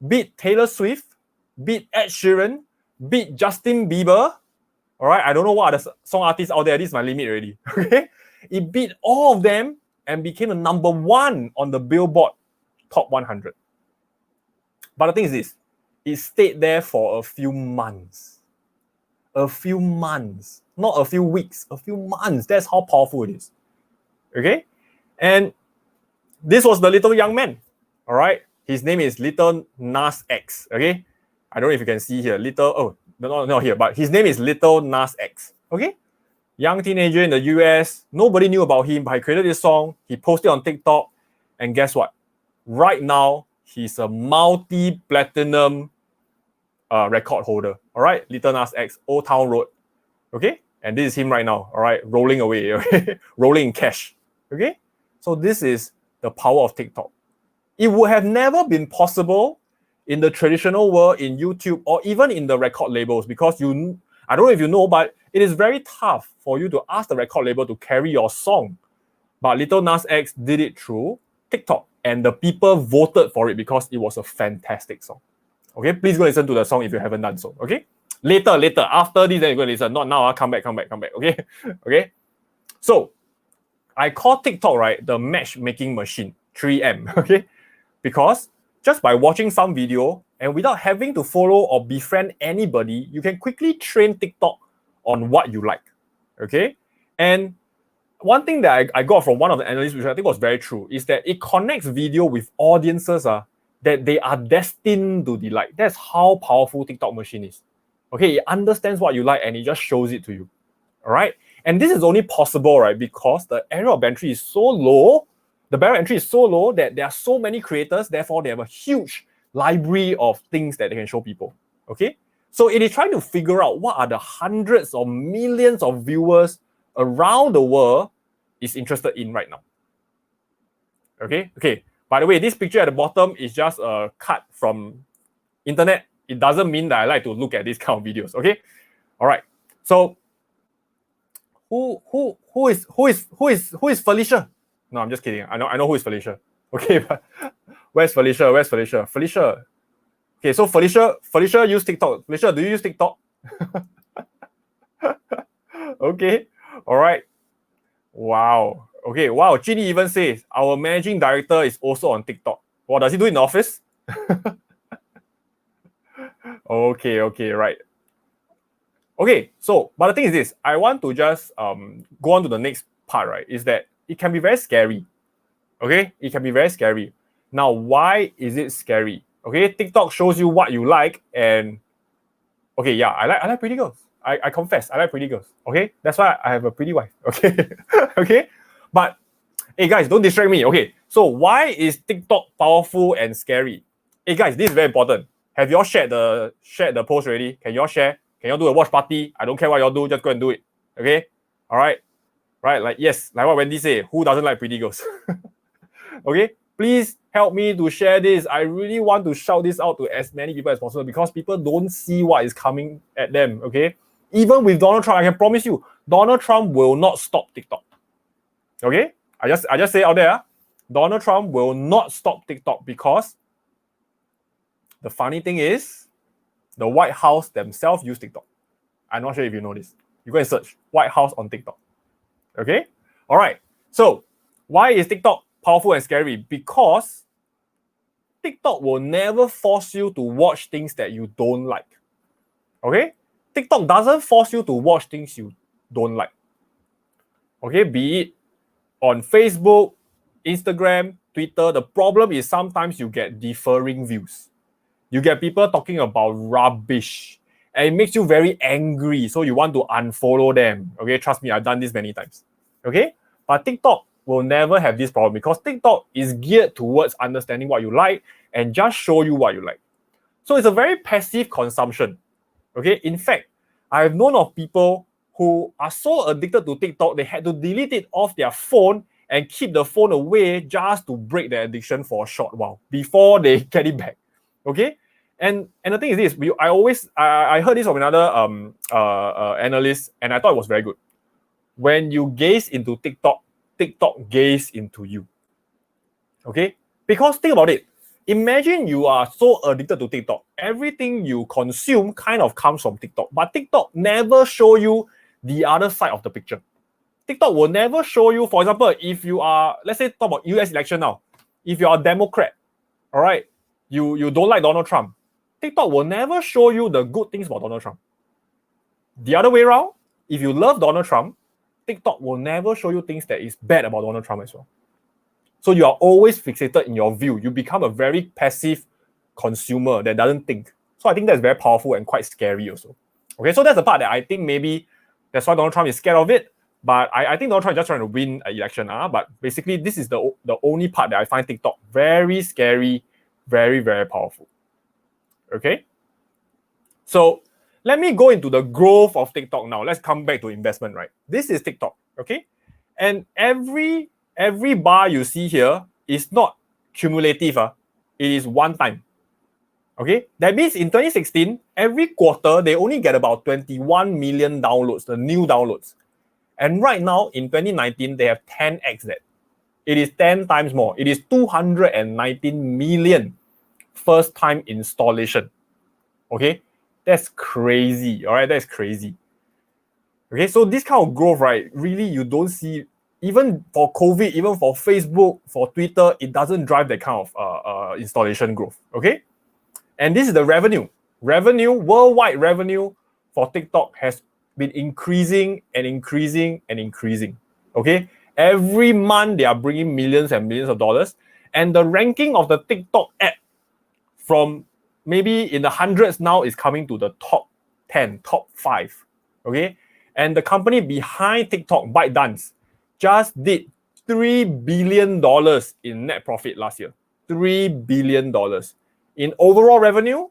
beat Taylor Swift, beat Ed Sheeran, beat Justin Bieber. All right, I don't know what other song artists out there. This is my limit already. Okay, it beat all of them and became the number one on the Billboard Top 100. But the thing is this, it stayed there for a few months. A few months, not a few weeks, a few months. That's how powerful it is. Okay, and this was the little young man. All right. His name is Little Nas X, okay? I don't know if you can see here. not here, but his name is Little Nas X. Okay, young teenager in the US. Nobody knew about him, but he created this song. He posted on TikTok, and guess what? Right now, he's a multi-platinum record holder. All right, Little Nas X, Old Town Road. Okay, and this is him right now. All right, rolling away, okay? Rolling in cash. Okay, so this is the power of TikTok. It would have never been possible in the traditional world, in YouTube, or even in the record labels, because I don't know if you know, but it is very tough for you to ask the record label to carry your song. But Little Nas X did it through TikTok, and the people voted for it because it was a fantastic song. Okay, please go listen to the song if you haven't done so. Okay, later, after this, then you go listen. Not now. Come back. Okay, okay. So I call TikTok, right, the matchmaking machine, 3M. Okay, because just by watching some video and without having to follow or befriend anybody, you can quickly train TikTok on what you like. Okay, and one thing that I got from one of the analysts, which I think was very true, is that it connects video with audiences that they are destined to delight. That's how powerful TikTok machine is. Okay, it understands what you like and it just shows it to you. All right, and this is only possible, right, because the area of entry is so low. The barrier entry is so low that there are so many creators, therefore they have a huge library of things that they can show people. Okay, so it is trying to figure out what are the hundreds or millions of viewers around the world is interested in right now. Okay. By the way, this picture at the bottom is just a cut from internet. It doesn't mean that I like to look at these kind of videos. Okay. All right. So who is Felicia? No, I'm just kidding. I know who is Felicia. Okay, but where's Felicia? Felicia. Okay, so Felicia use TikTok. Felicia, do you use TikTok? Okay. All right. Wow. Okay. Wow. Ginny even says our managing director is also on TikTok. What does he do in the office? Okay. Right. Okay. So, but the thing is this: I want to just go on to the next part. Right? Is that it can be very scary. Okay, it can be very scary. Now, why is it scary? Okay, TikTok shows you what you like, and okay, yeah, I like pretty girls. I confess, I like pretty girls. Okay, that's why I have a pretty wife. Okay, okay, but hey guys, don't distract me. Okay, so why is TikTok powerful and scary? Hey guys, this is very important. Have y'all shared the post already? Can y'all share? Can y'all do a watch party? I don't care what y'all do, just go and do it. Okay, all right, right? Like yes, like what Wendy say. Who doesn't like pretty girls? Okay, please help me to share this. I really want to shout this out to as many people as possible because people don't see what is coming at them. Okay, even with Donald Trump, I can promise you, Donald Trump will not stop TikTok. Okay, I just say out there, Donald Trump will not stop TikTok because the funny thing is, the White House themselves use TikTok. I'm not sure if you know this. You go and search White House on TikTok. Okay, all right. So why is TikTok powerful and scary? Because TikTok will never force you to watch things that you don't like. Okay? TikTok doesn't force you to watch things you don't like. Okay? Be it on Facebook, Instagram, Twitter. The problem is sometimes you get differing views. You get people talking about rubbish. And it makes you very angry. So you want to unfollow them. Okay? Trust me, I've done this many times. Okay? But TikTok will never have this problem because TikTok is geared towards understanding what you like and just show you what you like. So it's a very passive consumption. Okay, in fact, I've known of people who are so addicted to TikTok, they had to delete it off their phone and keep the phone away just to break their addiction for a short while before they get it back. Okay, and the thing is this: I heard this from another analyst, and I thought it was very good. When you gaze into TikTok, TikTok gaze into you. Okay? Because think about it. Imagine you are so addicted to TikTok. Everything you consume kind of comes from TikTok. But TikTok never show you the other side of the picture. TikTok will never show you, for example, if you are, let's say, talk about US election now. If you are a Democrat, all right, you don't like Donald Trump. TikTok will never show you the good things about Donald Trump. The other way around, if you love Donald Trump, TikTok will never show you things that is bad about Donald Trump as well. So you are always fixated in your view. You become a very passive consumer that doesn't think. So I think that's very powerful and quite scary also. Okay, so that's the part that I think maybe that's why Donald Trump is scared of it. But I think Donald Trump is just trying to win an election. But basically, this is the only part that I find TikTok very scary, very, very powerful. Okay? So let me go into the growth of TikTok now. Let's come back to investment, right? This is TikTok, okay? And every bar you see here is not cumulative. It is one time. Okay, that means in 2016, every quarter they only get about 21 million downloads, the new downloads. And right now in 2019, they have 10x that. It is 10 times more. It is 219 million first time installation. Okay, that's crazy. All right, that's crazy. Okay, so this kind of growth, right? Really, you don't see even for COVID, even for Facebook, for Twitter, it doesn't drive that kind of installation growth. Okay. And this is the revenue. Worldwide revenue for TikTok has been increasing and increasing and increasing. Okay? Every month, they are bringing millions and millions of dollars. And the ranking of the TikTok app from maybe in the hundreds now is coming to the top 10, top 5. Okay? And the company behind TikTok, ByteDance, just did $3 billion in net profit last year. $3 billion. In overall revenue,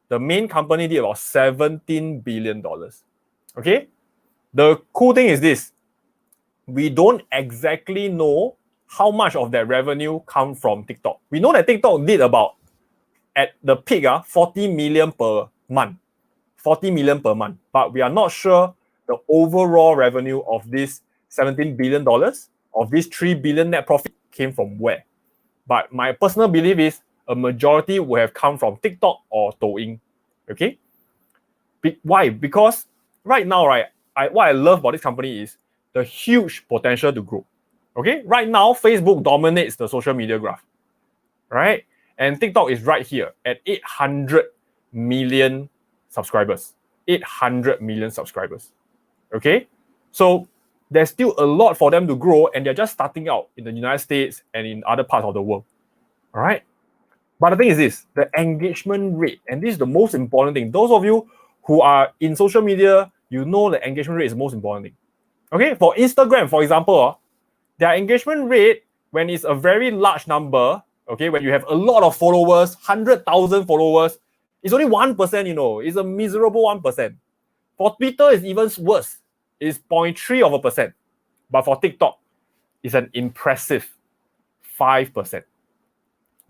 the main company did about $17 billion. Okay? The cool thing is this. We don't exactly know how much of that revenue come from TikTok. We know that TikTok did about, at the peak, 40 million per month. 40 million per month. But we are not sure the overall revenue of this $17 billion, of this $3 billion net profit came from where. But my personal belief is a majority will have come from TikTok or Douyin. Okay? Why? Because right now, right, what I love about this company is the huge potential to grow. Okay? Right now, Facebook dominates the social media graph. Right? And TikTok is right here at 800 million subscribers. 800 million subscribers. Okay? So there's still a lot for them to grow, and they're just starting out in the United States and in other parts of the world. All right? But the thing is this, the engagement rate, and this is the most important thing. Those of you who are in social media, you know the engagement rate is the most important thing. Okay, for Instagram, for example, their engagement rate, when it's a very large number, okay, when you have a lot of followers, 100,000 followers, it's only 1%, you know, it's a miserable 1%. For Twitter, it's even worse. It's 0.3%. But for TikTok, it's an impressive 5%.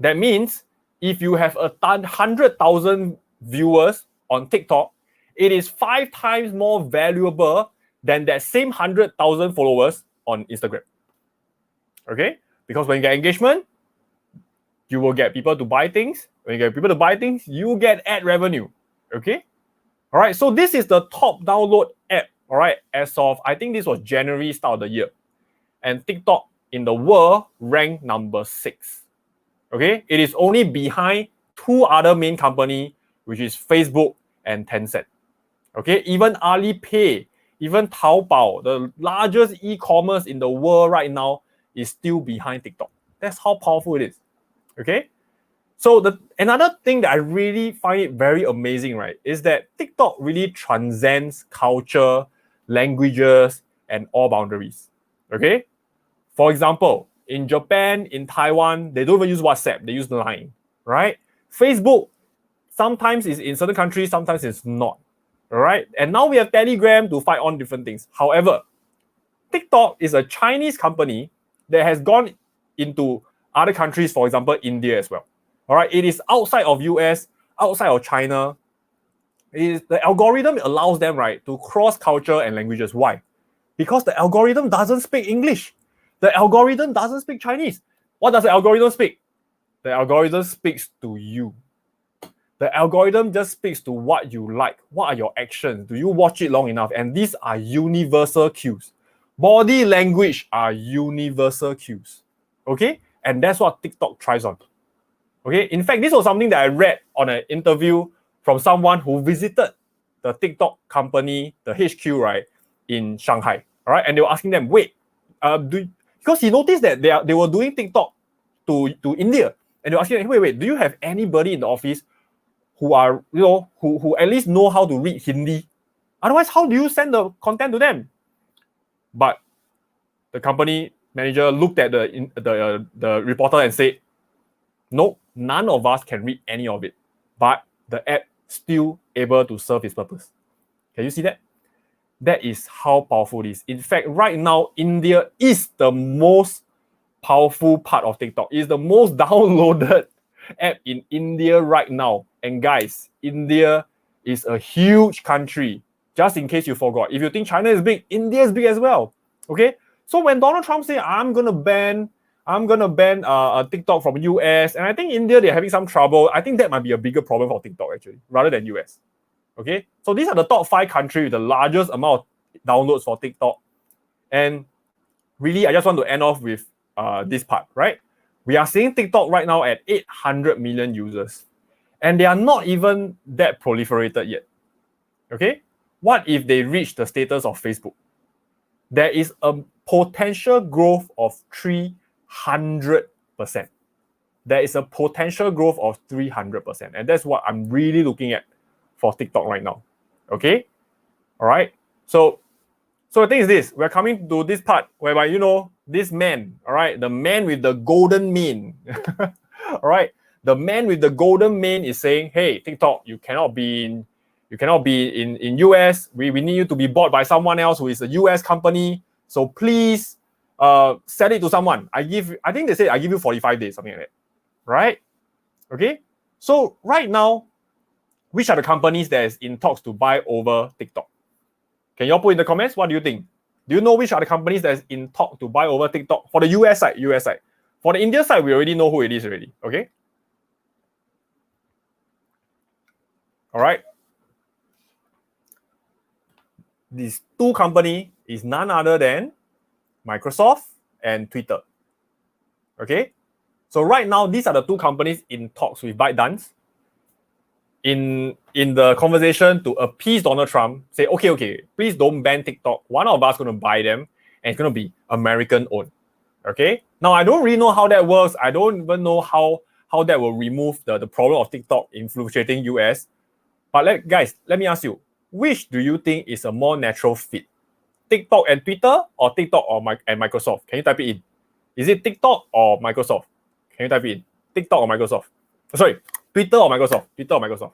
That means if you have 100,000 viewers on TikTok, it is 5 times more valuable than that same 100,000 followers on Instagram. Okay? Because when you get engagement, you will get people to buy things. When you get people to buy things, you get ad revenue. Okay? All right, so this is the top download app, all right, as of, I think this was January, start of the year. And TikTok in the world ranked number 6. Okay, it is only behind 2 other main companies, which is Facebook and Tencent. Okay, even Alipay, even Taobao, the largest e-commerce in the world right now, is still behind TikTok. That's how powerful it is. Okay, so another thing that I really find it very amazing, right, is that TikTok really transcends culture, languages, and all boundaries. Okay, for example, in Japan, in Taiwan, they don't even use WhatsApp. They use Line, right? Facebook, sometimes it's in certain countries, sometimes it's not, all right? And now we have Telegram to fight on different things. However, TikTok is a Chinese company that has gone into other countries, for example, India as well, all right? It is outside of US, outside of China. The algorithm allows them, right, to cross culture and languages. Why? Because the algorithm doesn't speak English. The algorithm doesn't speak Chinese. What does the algorithm speak? The algorithm speaks to you. The algorithm just speaks to what you like. What are your actions? Do you watch it long enough? And these are universal cues. Body language are universal cues. Okay? And that's what TikTok thrives on. Okay? In fact, this was something that I read on an interview from someone who visited the TikTok company, the HQ, right, in Shanghai. All right? And they were asking them, wait, because he noticed that they were doing TikTok to India, and they were asking, wait, do you have anybody in the office who are, who at least know how to read Hindi? Otherwise, how do you send the content to them? But the company manager looked at the reporter and said, no, none of us can read any of it. But the app still able to serve its purpose. Can you see that? That is how powerful it is. In fact, right now, India is the most powerful part of TikTok. It's the most downloaded app in India right now. And guys, India is a huge country. Just in case you forgot. If you think China is big, India is big as well. Okay? So when Donald Trump said, I'm gonna ban TikTok from US, and I think India, they're having some trouble. I think that might be a bigger problem for TikTok actually, rather than US. Okay? So these are the top 5 countries with the largest amount of downloads for TikTok. And really, I just want to end off with this part, right? We are seeing TikTok right now at 800 million users. And they are not even that proliferated yet. Okay? What if they reach the status of Facebook? There is a potential growth of 300%. There is a potential growth of 300%. And that's what I'm really looking at for TikTok right now. Okay? All right? So the thing is this, we're coming to this part whereby, this man, all right, the man with the golden mane, all right, the man with the golden mane is saying, hey, TikTok, you cannot be in US. We need you to be bought by someone else who is a US company. So please sell it to someone. I think they say I give you 45 days, something like that. Right? Okay. So right now, which are the companies that is in talks to buy over TikTok? Can you all put in the comments? What do you think? Do you know which are the companies that is in talk to buy over TikTok? For the US side. For the India side, we already know who it is already. Okay? All right. These 2 companies is none other than Microsoft and Twitter. Okay? So right now, these are the 2 companies in talks with ByteDance in the conversation to appease Donald Trump. Say, okay, please don't ban TikTok. One of us is going to buy them, and it's going to be American owned. Okay? Now, I don't really know how that works. I don't even know how that will remove the problem of TikTok infiltrating US. But guys, let me ask you, which do you think is a more natural fit? TikTok and Twitter, or TikTok and Microsoft? Can you type it in? Is it TikTok or Microsoft? Can you type it in? TikTok or Microsoft? Sorry, Twitter or Microsoft? Twitter or Microsoft?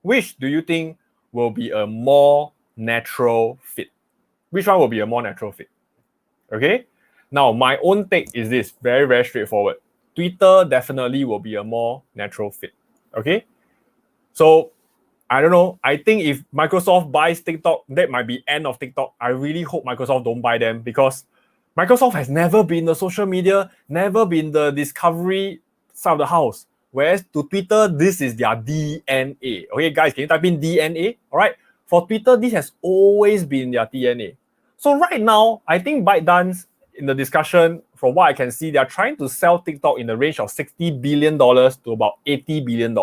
Which do you think will be a more natural fit? Which one will be a more natural fit? Okay? Now, my own take is this, very, very straightforward. Twitter definitely will be a more natural fit. Okay? So, I don't know. I think if Microsoft buys TikTok, that might be end of TikTok. I really hope Microsoft don't buy them, because Microsoft has never been the social media, never been the discovery side of the house. Whereas to Twitter, this is their DNA. Okay, guys, can you type in DNA? All right. For Twitter, this has always been their DNA. So right now, I think ByteDance, in the discussion, from what I can see, they're trying to sell TikTok in the range of $60 billion to about $80 billion.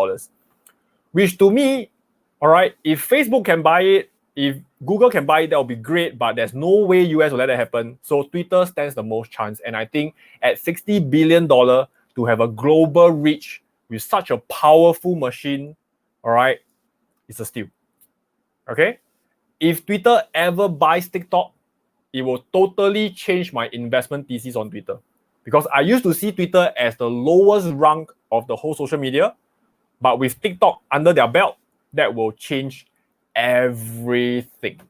Which to me, all right, if Facebook can buy it, if Google can buy it, that will be great, but there's no way US will let that happen. So Twitter stands the most chance. And I think at $60 billion to have a global reach with such a powerful machine, all right, it's a steal. Okay? If Twitter ever buys TikTok, it will totally change my investment thesis on Twitter. Because I used to see Twitter as the lowest rank of the whole social media, but with TikTok under their belt, that will change everything.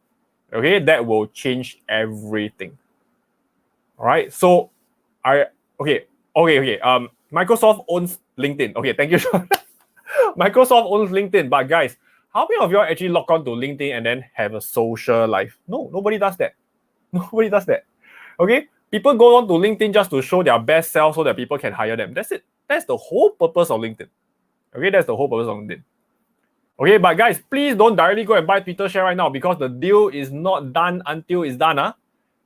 Okay, that will change everything. All right. So, Microsoft owns LinkedIn. Okay, thank you. Microsoft owns LinkedIn, but guys, how many of you all actually log on to LinkedIn and then have a social life? No, nobody does that. Nobody does that. Okay, people go on to LinkedIn just to show their best self so that people can hire them. That's it. That's the whole purpose of LinkedIn. Okay, that's the whole purpose of LinkedIn. Okay, but guys, please don't directly go and buy Twitter share right now, because the deal is not done until it's done.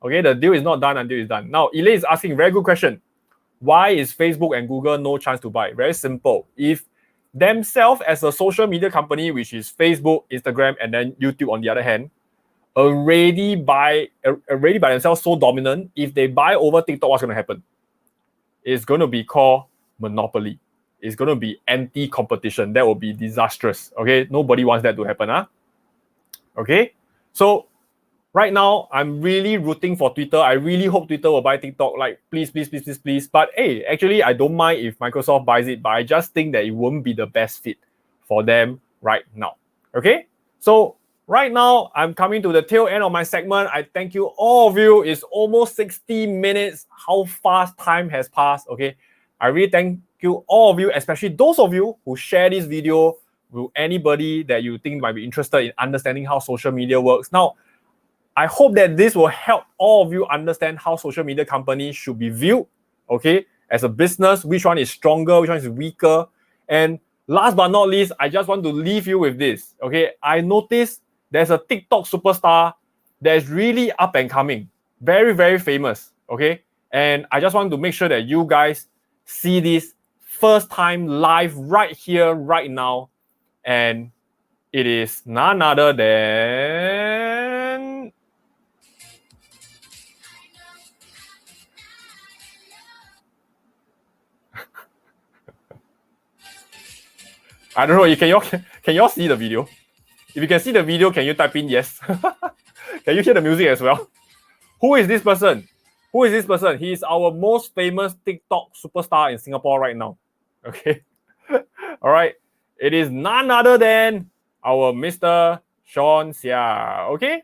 Okay, the deal is not done until it's done. Now, Elaine is asking, very good question. Why is Facebook and Google no chance to buy? Very simple. If themselves as a social media company, which is Facebook, Instagram, and then YouTube on the other hand, already by themselves so dominant, if they buy over TikTok, what's going to happen? It's going to be called monopoly. It's going to be anti-competition. That will be disastrous. Okay, nobody wants that to happen. Okay, so right now I'm really rooting for Twitter. I really hope Twitter will buy TikTok. Like, please, please, please, please, please. But hey, actually, I don't mind if Microsoft buys it, but I just think that it won't be the best fit for them right now. Okay, so right now I'm coming to the tail end of my segment. I thank you all of you. It's almost 60 minutes. How fast time has passed. Okay, I really thank you all of you, especially those of you who share this video with anybody that you think might be interested in understanding how social media works. Now, I hope that this will help all of you understand how social media companies should be viewed, okay, as a business, which one is stronger, which one is weaker. And last but not least, I just want to leave you with this, okay? I noticed there's a TikTok superstar that is really up and coming, very, very famous, okay? And I just want to make sure that you guys see this first time live right here, right now. And it is none other than... I don't know. Can y'all see the video? If you can see the video, can you type in yes? Can you hear the music as well? Who is this person? Who is this person? He is our most famous TikTok superstar in Singapore right now. Okay. All right. It is none other than our Mr. Sean Xia. Okay.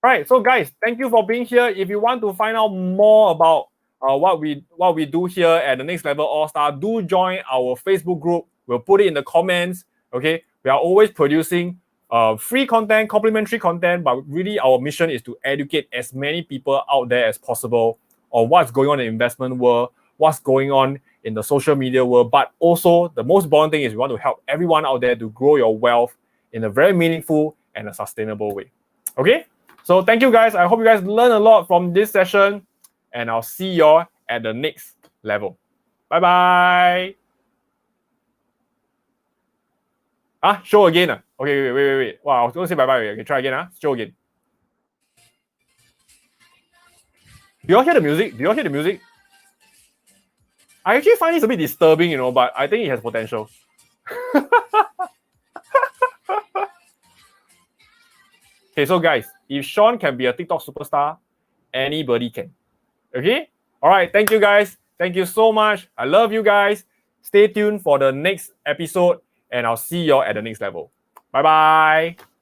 All right. So guys, thank you for being here. If you want to find out more about what we do here at the Next Level All Star, do join our Facebook group. We'll put it in the comments. Okay. We are always producing free content, complimentary content, but really our mission is to educate as many people out there as possible on what's going on in the investment world, what's going on in the social media world, but also the most important thing is we want to help everyone out there to grow your wealth in a very meaningful and a sustainable way. Okay, so thank you guys. I hope you guys learn a lot from this session, and I'll see y'all at the next level. Bye bye. Show again. Okay, wait. Wow, I was going to say bye bye. Okay, try again. Show again. Do you all hear the music? I actually find this a bit disturbing, you know, but I think it has potential. Okay, so guys, if Sean can be a TikTok superstar, anybody can. Okay? All right, thank you guys. Thank you so much. I love you guys. Stay tuned for the next episode, and I'll see y'all at the next level. Bye-bye.